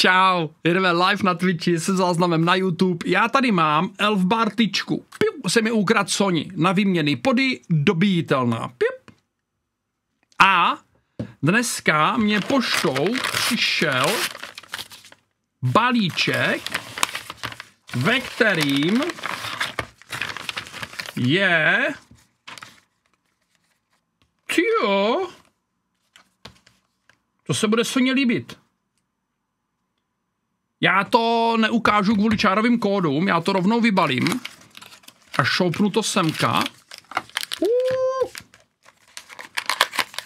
Čau, jedeme live na Twitchi se záznamem na YouTube. Já tady mám Elfbar tyčku. Piu, se mi ukradl Sony na výměny pody, dobíjitelná. Piu. A dneska mě poštou přišel balíček, ve kterým je... Tyjo, to se bude Soně líbit. Já to neukážu kvůli čárovým kódům, já to rovnou vybalím a šoupnu to semka.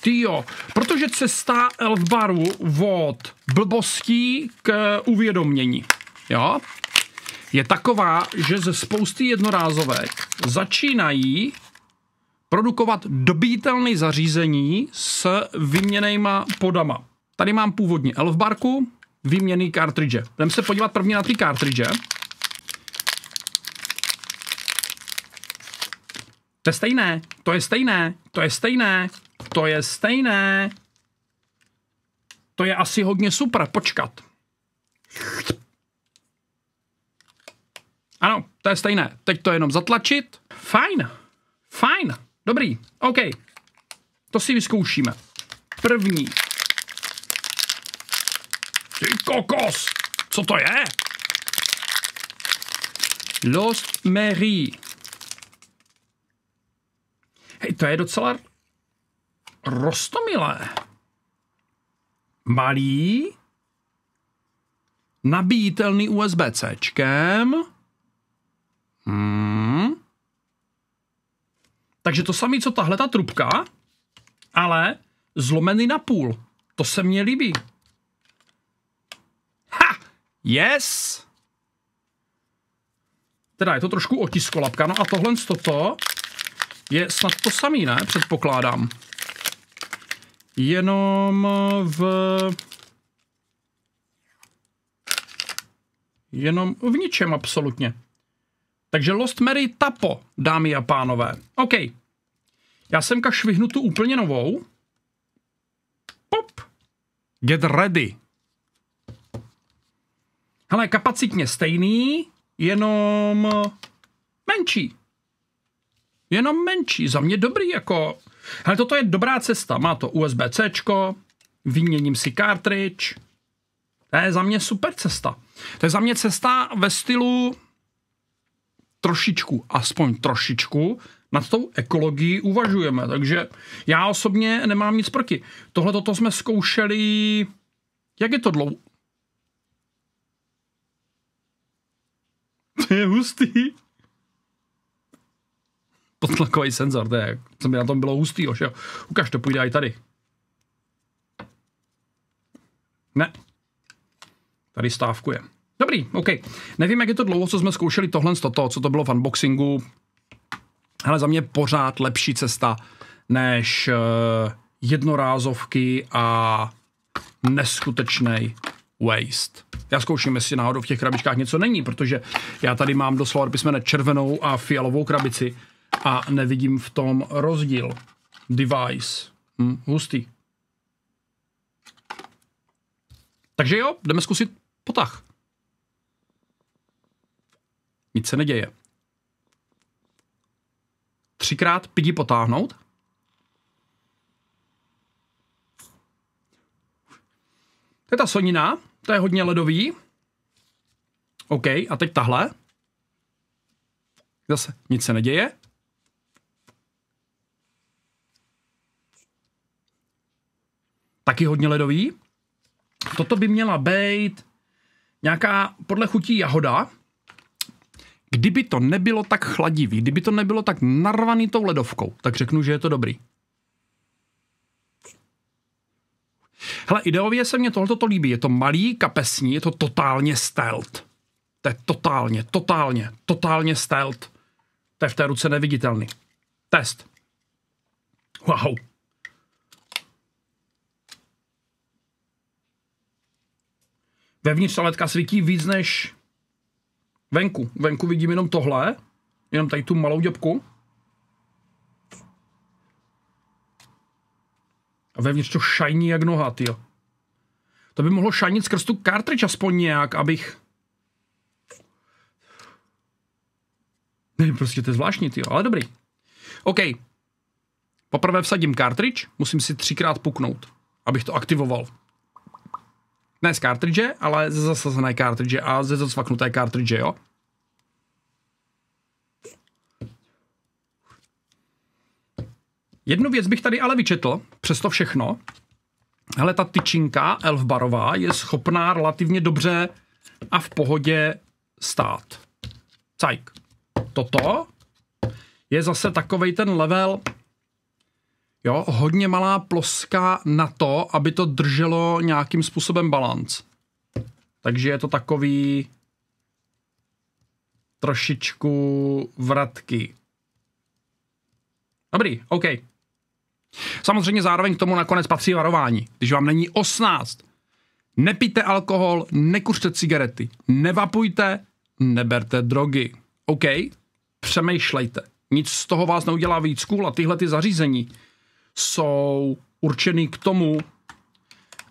Tyjo, protože cesta Elfbaru od blbostí k uvědomění, jo, je taková, že ze spousty jednorázovek začínají produkovat dobíjitelné zařízení s vyměněnýma podama. Tady mám původní Elfbarku, výměnný kartridže. Jdeme se podívat prvně na ty kartridže. To je stejné, to je stejné, to je stejné, to je stejné. To je asi hodně super, počkat. Ano, to je stejné. Teď to jenom zatlačit. Fajn, fajn, dobrý, OK. To si vyzkoušíme. První. Ty kokos, co to je? Lost Mary. Hej, to je docela roztomilé. Malý, nabíjitelný USB-Cčkem. Takže to samé, co tahle ta trubka, ale zlomený na půl. To se mně líbí. Ha! Yes! Teda je to trošku otiskolapka, no a tohle toto je snad to samý, ne? Předpokládám. Jenom v ničem absolutně. Takže Lost Mary Tapo, dámy a pánové. OK. Já semka švihnu tu úplně novou. Pop. Get ready. Hele, kapacitně stejný, jenom menší. Jenom menší. Za mě dobrý, jako... Hele, toto je dobrá cesta. Má to USB-Cčko, vyměním si cartridge. To je za mě super cesta. To je za mě cesta ve stylu trošičku, aspoň trošičku, nad tou ekologií uvažujeme. Takže já osobně nemám nic proti. Tohle toto jsme zkoušeli... Jak je to dlouho? To je hustý. Podtlakový senzor, to je, co by na tom bylo hustýho, že jo? Ukaž, to půjde i tady. Ne. Tady stávkuje. Dobrý, OK. Nevím, jak je to dlouho, co jsme zkoušeli tohle z toho, co to bylo v unboxingu. Hele, za mě pořád lepší cesta, než jednorázovky a neskutečný waste. Já zkouším, jestli náhodou v těch krabičkách něco není, protože já tady mám doslova písmene červenou a fialovou krabici a nevidím v tom rozdíl. Device. Hustý. Takže jo, jdeme zkusit potah. Nic se neděje. 3krát pidi potáhnout. To je ta Sonina, to je hodně ledový. OK, a teď tahle. Zase nic se neděje. Taky hodně ledový. Toto by měla být nějaká podle chutí jahoda. Kdyby to nebylo tak chladivý, kdyby to nebylo tak narvaný tou ledovkou, tak řeknu, že je to dobrý. Hele, ideově se mně tohleto líbí. Je to malý, kapesní, je to totálně stealth. To je totálně stealth. To je v té ruce neviditelný. Test. Wow. Vevnitř ta ledka svítí víc než venku. Venku vidím jenom tohle. Jenom tady tu malou děbku. A vevnitř to shiny jak noha, tyjo. To by mohlo šajnit skrz tu cartridge aspoň nějak, abych... Ne, prostě to je zvláštní, tyjo, ale dobrý. OK. Poprvé vsadím cartridge, musím si 3krát puknout, abych to aktivoval. Ne z cartridge, ale ze zasazené cartridge a ze zacvaknuté cartridge, jo? Jednu věc bych tady ale vyčetl, přesto všechno. Hele, ta tyčinka elfbarová je schopná relativně dobře a v pohodě stát. Cajk. Toto je zase takovej ten level, jo, hodně malá ploska na to, aby to drželo nějakým způsobem balanc. Takže je to takový trošičku vratky. Dobrý, OK. Samozřejmě zároveň k tomu nakonec patří varování. Když vám není 18, nepijte alkohol, nekuřte cigarety, nevapujte, neberte drogy. OK? Přemýšlejte. Nic z toho vás neudělá víc cool a tyhle ty zařízení jsou určený k tomu,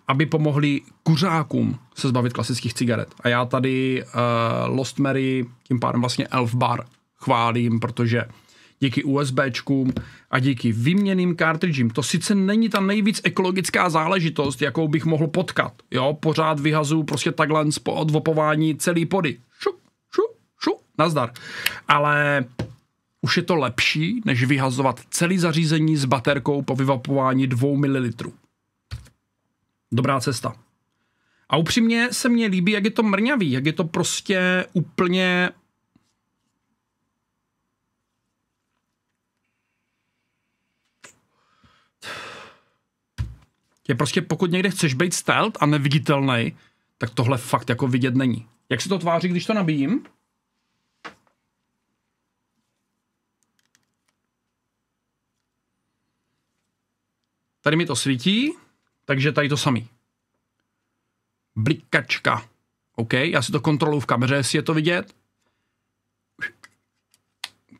aby pomohli kuřákům se zbavit klasických cigaret. A já tady Lost Mary, tím pádem vlastně Elf Bar, chválím, protože díky USBčkům a díky vyměněným cartridgím, to sice není ta nejvíc ekologická záležitost, jakou bych mohl potkat. Jo, pořád vyhazuju prostě takhle po odvopování celý pody. Nazdar. Ale už je to lepší, než vyhazovat celý zařízení s baterkou po vyvapování 2 ml. Dobrá cesta. A upřímně se mně líbí, jak je to mrňavý, jak je to prostě úplně... Je prostě, pokud někde chceš být stealth a neviditelný, tak tohle fakt jako vidět není. Jak se to tváří, když to nabíjím? Tady mi to svítí, takže tady to samý. Blikačka. OK, já si to kontroluji v kameře, jestli je to vidět.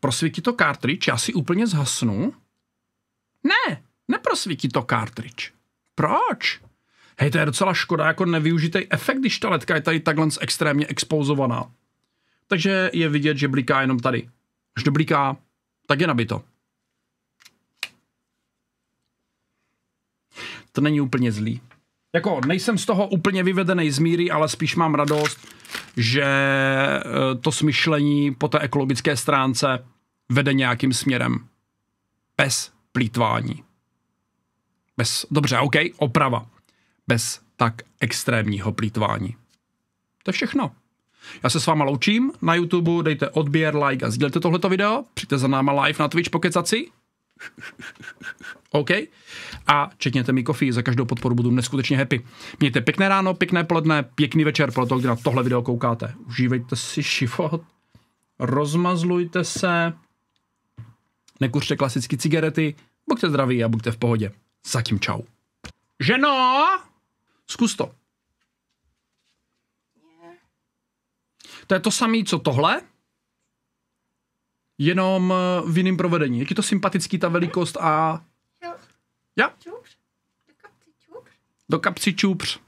Prosvítí to cartridge, já si úplně zhasnu. Ne, neprosvítí to cartridge. Proč? Hej, to je docela škoda, jako nevyužitej efekt, když ta ledka je tady takhle extrémně expozovaná. Takže je vidět, že bliká jenom tady. Až to bliká, tak je nabito. To není úplně zlý. Jako nejsem z toho úplně vyvedený z míry, ale spíš mám radost, že to smyšlení po té ekologické stránce vede nějakým směrem. Bez plýtvání. Dobře, OK, oprava. Bez tak extrémního plýtvání. To je všechno. Já se s váma loučím. Na YouTube dejte odběr, like a sdílejte tohleto video. Přijďte za náma live na Twitch pokecat si. OK? A čekněte mi Ko-fi, za každou podporu budu neskutečně happy. Mějte pěkné ráno, pěkné poledne, pěkný večer pro to, kdy na tohle video koukáte. Užívejte si život, rozmazlujte se, nekuřte klasické cigarety, buďte zdraví a buďte v pohodě. Zatím čau. Ženo! Zkus to. To je to samé, co tohle, jenom v jiném provedení. Jak je to sympatický, ta velikost a... Ja? Do kapsy čupř.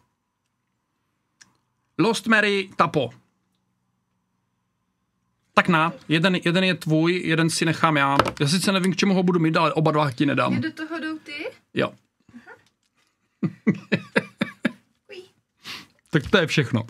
Lost Mary Tapo. Tak jeden je tvůj, jeden si nechám já. Já sice nevím, k čemu ho budu mít, ale oba dva ti nedám. Je do toho jdou ty? Jo. Tak to je všechno.